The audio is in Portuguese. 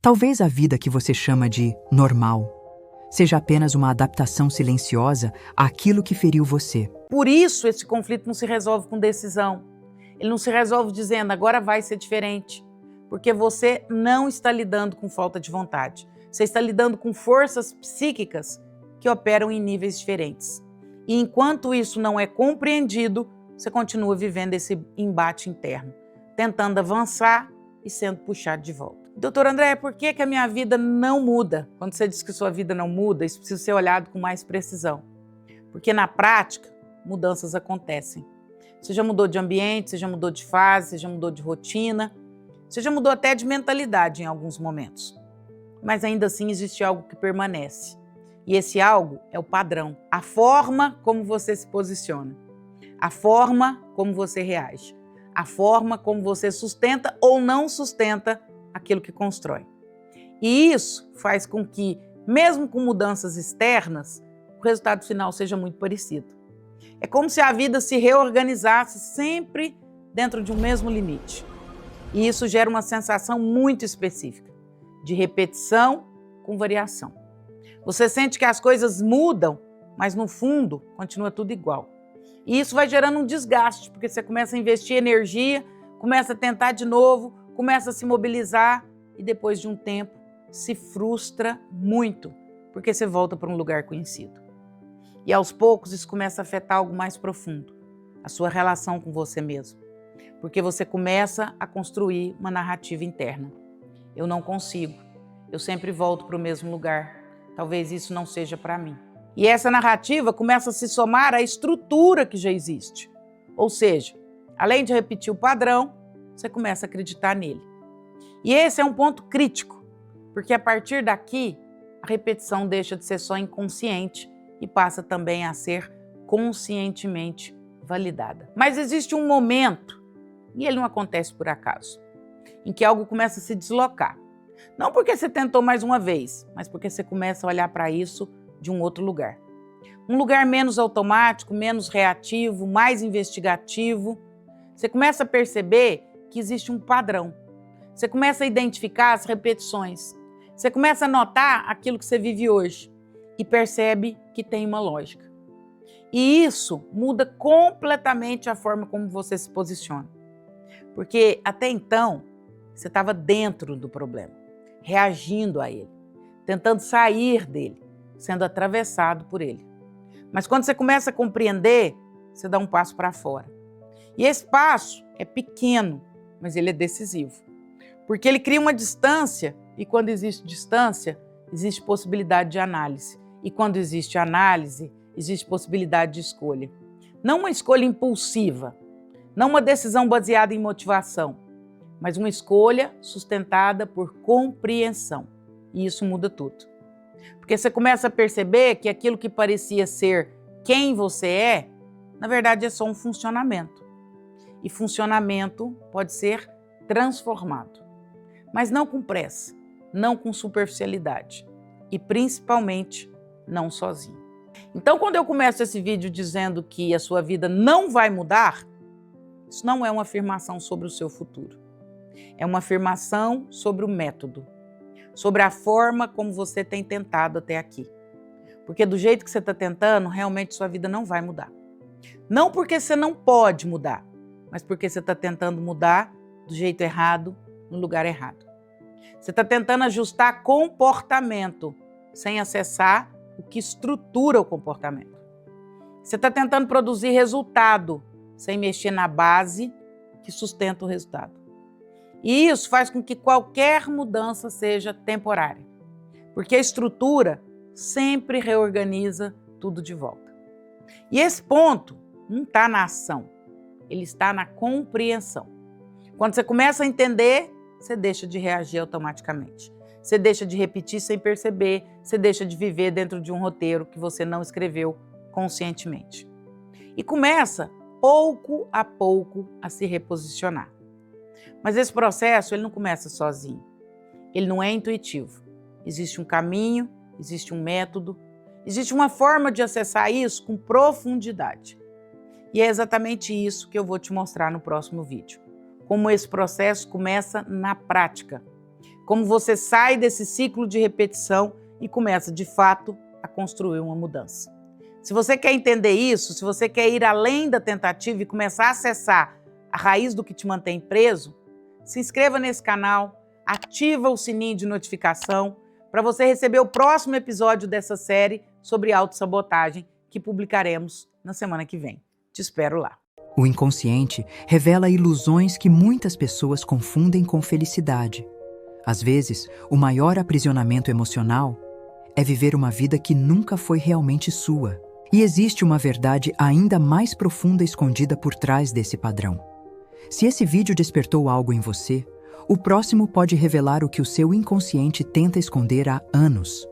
Talvez a vida que você chama de normal seja apenas uma adaptação silenciosa àquilo que feriu você. Por isso, esse conflito não se resolve com decisão. Ele não se resolve dizendo, agora vai ser diferente. Porque você não está lidando com falta de vontade. Você está lidando com forças psíquicas que operam em níveis diferentes. E enquanto isso não é compreendido, você continua vivendo esse embate interno, tentando avançar e sendo puxado de volta. Doutor André, por que a minha vida não muda? Quando você diz que sua vida não muda, isso precisa ser olhado com mais precisão. Porque na prática, mudanças acontecem. Você já mudou de ambiente, você já mudou de fase, você já mudou de rotina, você já mudou até de mentalidade em alguns momentos. Mas ainda assim existe algo que permanece. E esse algo é o padrão, a forma como você se posiciona, a forma como você reage, a forma como você sustenta ou não sustenta aquilo que constrói. E isso faz com que, mesmo com mudanças externas, o resultado final seja muito parecido. É como se a vida se reorganizasse sempre dentro de um mesmo limite. E isso gera uma sensação muito específica, de repetição com variação. Você sente que as coisas mudam, mas no fundo continua tudo igual. E isso vai gerando um desgaste, porque você começa a investir energia, começa a tentar de novo, começa a se mobilizar e depois de um tempo se frustra muito, porque você volta para um lugar conhecido. E aos poucos isso começa a afetar algo mais profundo, a sua relação com você mesmo. Porque você começa a construir uma narrativa interna. Eu não consigo, eu sempre volto para o mesmo lugar, talvez isso não seja para mim. E essa narrativa começa a se somar à estrutura que já existe. Ou seja, além de repetir o padrão, você começa a acreditar nele. E esse é um ponto crítico, porque a partir daqui, a repetição deixa de ser só inconsciente e passa também a ser conscientemente validada. Mas existe um momento, e ele não acontece por acaso, em que algo começa a se deslocar. Não porque você tentou mais uma vez, mas porque você começa a olhar para isso de um outro lugar. Um lugar menos automático, menos reativo, mais investigativo. Você começa a perceber que existe um padrão. Você começa a identificar as repetições. Você começa a notar aquilo que você vive hoje e percebe que tem uma lógica. E isso muda completamente a forma como você se posiciona. Porque até então, você estava dentro do problema, reagindo a ele, tentando sair dele, sendo atravessado por ele. Mas quando você começa a compreender, você dá um passo para fora. E esse passo é pequeno, mas ele é decisivo. Porque ele cria uma distância, e quando existe distância, existe possibilidade de análise. E quando existe análise, existe possibilidade de escolha. Não uma escolha impulsiva, não uma decisão baseada em motivação, mas uma escolha sustentada por compreensão. E isso muda tudo. Porque você começa a perceber que aquilo que parecia ser quem você é, na verdade é só um funcionamento. E funcionamento pode ser transformado. Mas não com pressa, não com superficialidade. E principalmente, não sozinho. Então, quando eu começo esse vídeo dizendo que a sua vida não vai mudar, isso não é uma afirmação sobre o seu futuro. É uma afirmação sobre o método, sobre a forma como você tem tentado até aqui. Porque do jeito que você está tentando, realmente sua vida não vai mudar. Não porque você não pode mudar, mas porque você está tentando mudar do jeito errado, no lugar errado. Você está tentando ajustar comportamento, sem acessar o que estrutura o comportamento. Você está tentando produzir resultado, sem mexer na base que sustenta o resultado. E isso faz com que qualquer mudança seja temporária, porque a estrutura sempre reorganiza tudo de volta. E esse ponto não está na ação, ele está na compreensão. Quando você começa a entender, você deixa de reagir automaticamente. Você deixa de repetir sem perceber, você deixa de viver dentro de um roteiro que você não escreveu conscientemente. E começa, pouco a pouco, a se reposicionar. Mas esse processo ele não começa sozinho. Ele não é intuitivo. Existe um caminho, existe um método, existe uma forma de acessar isso com profundidade. E é exatamente isso que eu vou te mostrar no próximo vídeo. Como esse processo começa na prática. Como você sai desse ciclo de repetição e começa, de fato, a construir uma mudança. Se você quer entender isso, se você quer ir além da tentativa e começar a acessar a raiz do que te mantém preso, se inscreva nesse canal, ativa o sininho de notificação para você receber o próximo episódio dessa série sobre autossabotagem que publicaremos na semana que vem. Te espero lá. O inconsciente revela ilusões que muitas pessoas confundem com felicidade. Às vezes, o maior aprisionamento emocional é viver uma vida que nunca foi realmente sua. E existe uma verdade ainda mais profunda escondida por trás desse padrão. Se esse vídeo despertou algo em você, o próximo pode revelar o que o seu inconsciente tenta esconder há anos.